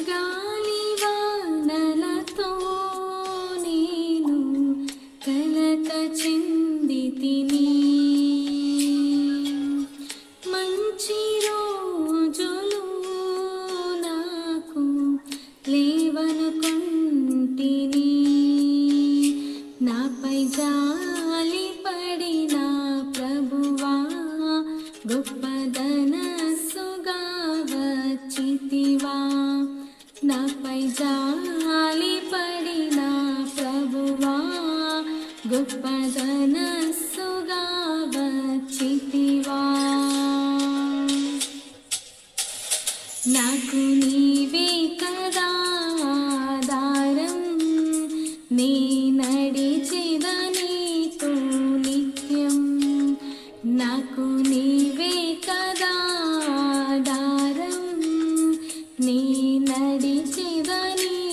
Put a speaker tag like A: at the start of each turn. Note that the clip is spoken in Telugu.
A: గాలివానలతో నేను కలత చెందితిని. మంచి రోజులు నాకు లేవనుకొంటిని. నాపై జాలి పడిన ప్రభువా, గొప్పదనస్సుగా వచ్చితివా. నాపై జాలి పడిన ప్రభువా, గొప్పదనస్సుగా వచ్చితివా. నాకు నీవే కదా ఆధారం, నీ నడిచెదనీతో నిత్యం. నాకు నీవే కదా ఆధారం, నీ నడిచెదనీ